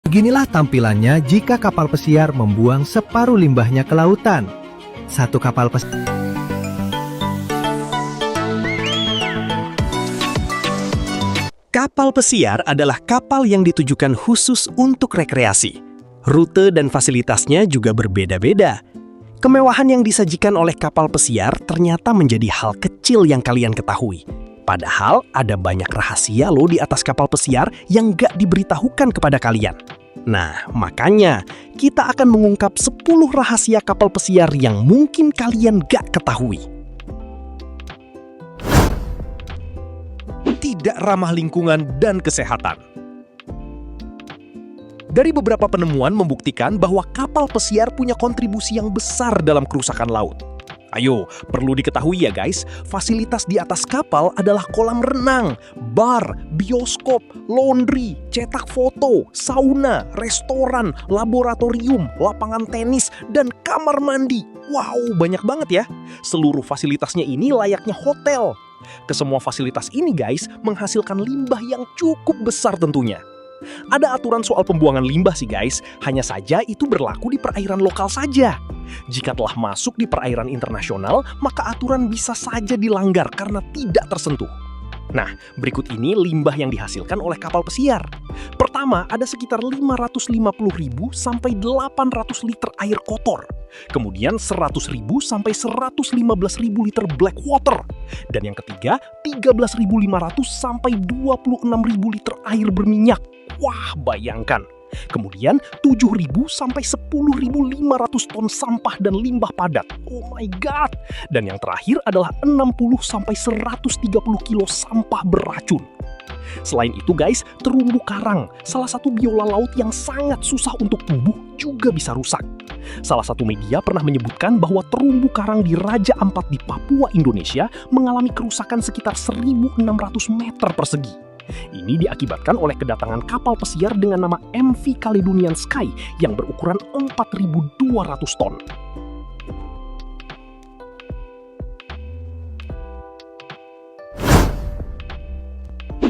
Beginilah tampilannya jika kapal pesiar membuang separuh limbahnya ke lautan. Satu kapal pesiar. Kapal pesiar adalah kapal yang ditujukan khusus untuk rekreasi. Rute dan fasilitasnya juga berbeda-beda. Kemewahan yang disajikan oleh kapal pesiar ternyata menjadi hal kecil yang kalian ketahui. Padahal ada banyak rahasia loh di atas kapal pesiar yang gak diberitahukan kepada kalian. Nah, makanya kita akan mengungkap 10 rahasia kapal pesiar yang mungkin kalian gak ketahui. Tidak ramah lingkungan dan kesehatan. Dari beberapa penemuan membuktikan bahwa kapal pesiar punya kontribusi yang besar dalam kerusakan laut. Ayo, perlu diketahui ya guys, fasilitas di atas kapal adalah kolam renang, bar, bioskop, laundry, cetak foto, sauna, restoran, laboratorium, lapangan tenis, dan kamar mandi. Wow, banyak banget ya. Seluruh fasilitasnya ini layaknya hotel. Kesemua fasilitas ini guys menghasilkan limbah yang cukup besar tentunya. Ada aturan soal pembuangan limbah sih guys, hanya saja itu berlaku di perairan lokal saja. Jika telah masuk di perairan internasional, maka aturan bisa saja dilanggar karena tidak tersentuh. Nah, berikut ini limbah yang dihasilkan oleh kapal pesiar. Pertama, ada sekitar 550.000 sampai 800 liter air kotor. Kemudian 100.000 sampai 115.000 liter black water. Dan yang ketiga, 13.500 sampai 26.000 liter air berminyak. Wah, bayangkan. Kemudian 7.000 sampai 10.500 ton sampah dan limbah padat. Oh my god. Dan yang terakhir adalah 60 sampai 130 kilo sampah beracun. Selain itu guys, terumbu karang, salah satu biola laut yang sangat susah untuk tumbuh, juga bisa rusak. Salah satu media pernah menyebutkan bahwa terumbu karang di Raja Ampat di Papua, Indonesia mengalami kerusakan sekitar 1.600 meter persegi. Ini diakibatkan oleh kedatangan kapal pesiar dengan nama MV Caledonian Sky yang berukuran 4.200 ton.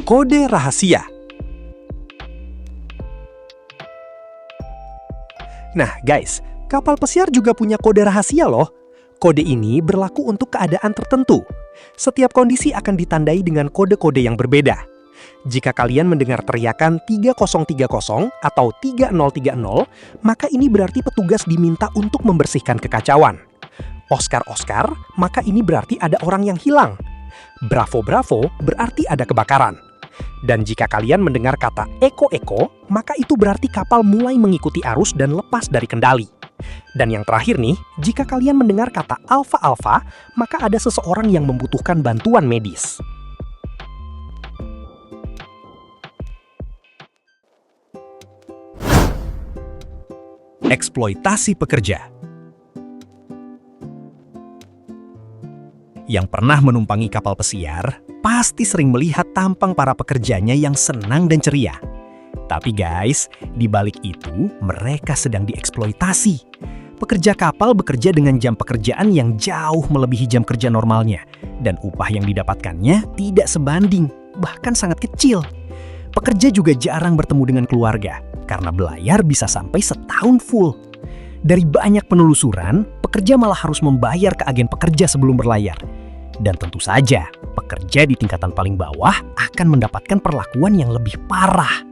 Kode rahasia. Nah guys, kapal pesiar juga punya kode rahasia loh. Kode ini berlaku untuk keadaan tertentu. Setiap kondisi akan ditandai dengan kode-kode yang berbeda. Jika kalian mendengar teriakan 3030 atau 3030, maka ini berarti petugas diminta untuk membersihkan kekacauan. Oscar, maka ini berarti ada orang yang hilang. Bravo, berarti ada kebakaran. Dan jika kalian mendengar kata eko, maka itu berarti kapal mulai mengikuti arus dan lepas dari kendali. Dan yang terakhir nih, jika kalian mendengar kata alfa, maka ada seseorang yang membutuhkan bantuan medis. Eksploitasi pekerja. Yang pernah menumpangi kapal pesiar pasti sering melihat tampang para pekerjanya yang senang dan ceria. Tapi guys, di balik itu mereka sedang dieksploitasi. Pekerja kapal bekerja dengan jam pekerjaan yang jauh melebihi jam kerja normalnya, dan upah yang didapatkannya tidak sebanding, bahkan sangat kecil. Pekerja juga jarang bertemu dengan keluarga, karena belayar bisa sampai setahun full. Dari banyak penelusuran, pekerja malah harus membayar ke agen pekerja sebelum berlayar. Dan tentu saja, pekerja di tingkatan paling bawah akan mendapatkan perlakuan yang lebih parah.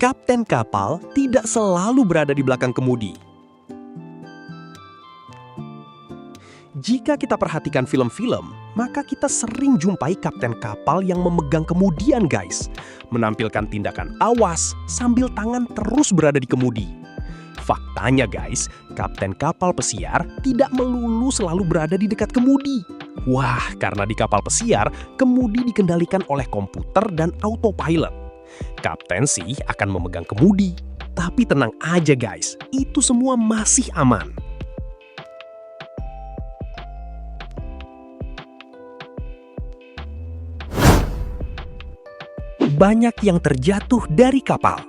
Kapten kapal tidak selalu berada di belakang kemudi. Jika kita perhatikan film-film, maka kita sering jumpai kapten kapal yang memegang kemudian guys. Menampilkan tindakan awas sambil tangan terus berada di kemudi. Faktanya guys, kapten kapal pesiar tidak melulu selalu berada di dekat kemudi. Wah, karena di kapal pesiar, kemudi dikendalikan oleh komputer dan autopilot. Kapten sih akan memegang kemudi. Tapi tenang aja guys, itu semua masih aman. Banyak yang terjatuh dari kapal.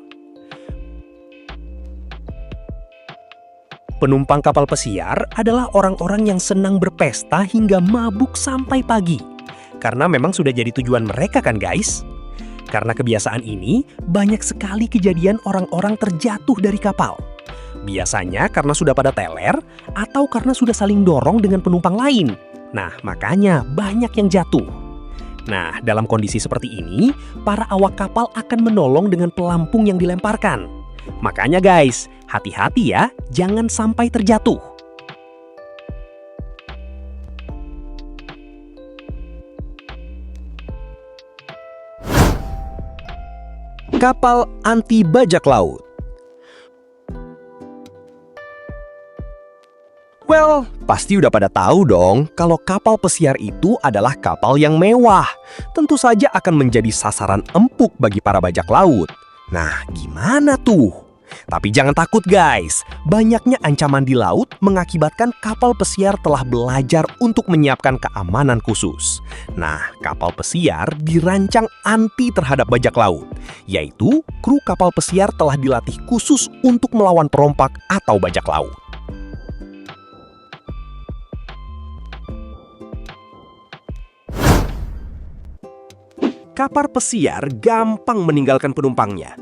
Penumpang kapal pesiar adalah orang-orang yang senang berpesta hingga mabuk sampai pagi. karena memang sudah jadi tujuan mereka kan guys? Karena kebiasaan ini, banyak sekali kejadian orang-orang terjatuh dari kapal. Biasanya karena sudah pada teler atau karena sudah saling dorong dengan penumpang lain. Nah, makanya banyak yang jatuh. Nah, dalam kondisi seperti ini, para awak kapal akan menolong dengan pelampung yang dilemparkan. Makanya guys, hati-hati ya, jangan sampai terjatuh. Kapal anti bajak laut. Well, pasti udah pada tahu dong kalau kapal pesiar itu adalah kapal yang mewah. Tentu saja akan menjadi sasaran empuk bagi para bajak laut. Nah, gimana tuh? Tapi jangan takut guys, banyaknya ancaman di laut mengakibatkan kapal pesiar telah belajar untuk menyiapkan keamanan khusus. Nah, kapal pesiar dirancang anti terhadap bajak laut, yaitu kru kapal pesiar telah dilatih khusus untuk melawan perompak atau bajak laut. Kapal pesiar gampang meninggalkan penumpangnya.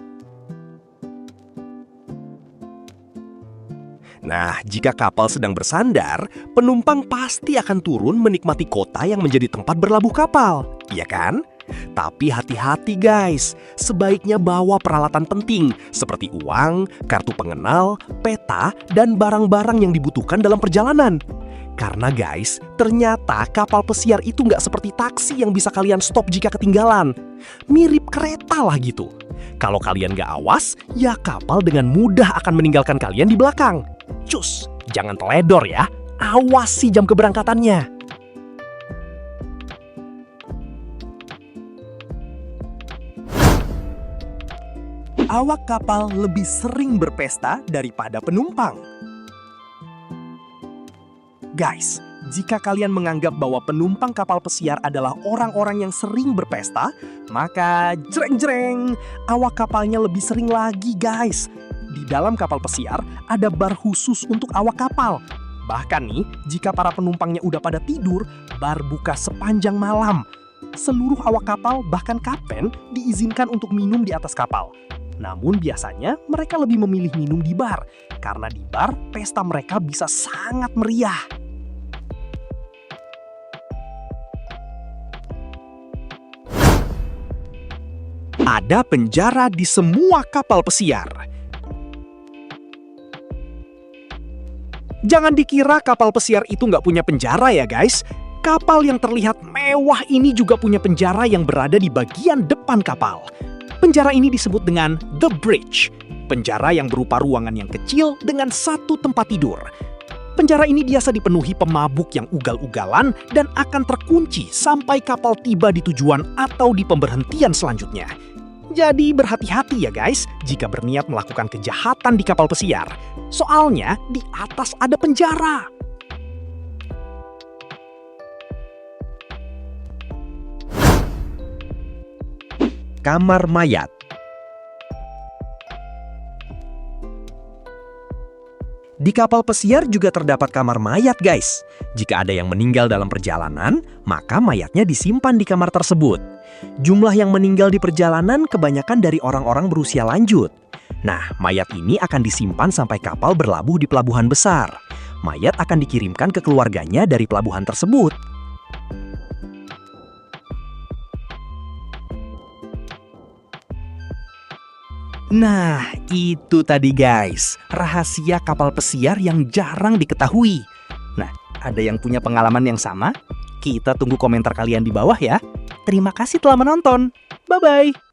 Nah, jika kapal sedang bersandar, penumpang pasti akan turun menikmati kota yang menjadi tempat berlabuh kapal, iya kan? Tapi hati-hati guys, sebaiknya bawa peralatan penting seperti uang, kartu pengenal, peta, dan barang-barang yang dibutuhkan dalam perjalanan. Karena guys, ternyata kapal pesiar itu nggak seperti taksi yang bisa kalian stop jika ketinggalan. Mirip kereta lah gitu. Kalau kalian nggak awas, ya kapal dengan mudah akan meninggalkan kalian di belakang. Cus, jangan teledor ya. Awasi jam keberangkatannya. Awak kapal lebih sering berpesta daripada penumpang. Guys, jika kalian menganggap bahwa penumpang kapal pesiar adalah orang-orang yang sering berpesta, maka jreng-jreng, awak kapalnya lebih sering lagi guys. Di dalam kapal pesiar ada bar khusus untuk awak kapal. Bahkan nih, jika para penumpangnya udah pada tidur, bar buka sepanjang malam. Seluruh awak kapal, bahkan kapten, diizinkan untuk minum di atas kapal. Namun biasanya mereka lebih memilih minum di bar, karena di bar pesta mereka bisa sangat meriah. Ada penjara di semua kapal pesiar. Jangan dikira kapal pesiar itu nggak punya penjara ya guys. Kapal yang terlihat mewah ini juga punya penjara yang berada di bagian depan kapal. Penjara ini disebut dengan The Bridge. Penjara yang berupa ruangan yang kecil dengan satu tempat tidur. Penjara ini biasa dipenuhi pemabuk yang ugal-ugalan dan akan terkunci sampai kapal tiba di tujuan atau di pemberhentian selanjutnya. Jadi berhati-hati ya guys jika berniat melakukan kejahatan di kapal pesiar. Soalnya di atas ada penjara. Kamar mayat. Di kapal pesiar juga terdapat kamar mayat guys. Jika ada yang meninggal dalam perjalanan, maka mayatnya disimpan di kamar tersebut. Jumlah yang meninggal di perjalanan kebanyakan dari orang-orang berusia lanjut. Nah, mayat ini akan disimpan sampai kapal berlabuh di pelabuhan besar. Mayat akan dikirimkan ke keluarganya dari pelabuhan tersebut. Nah, itu tadi guys, rahasia kapal pesiar yang jarang diketahui. Nah, ada yang punya pengalaman yang sama? Kita tunggu komentar kalian di bawah ya. Terima kasih telah menonton. Bye-bye.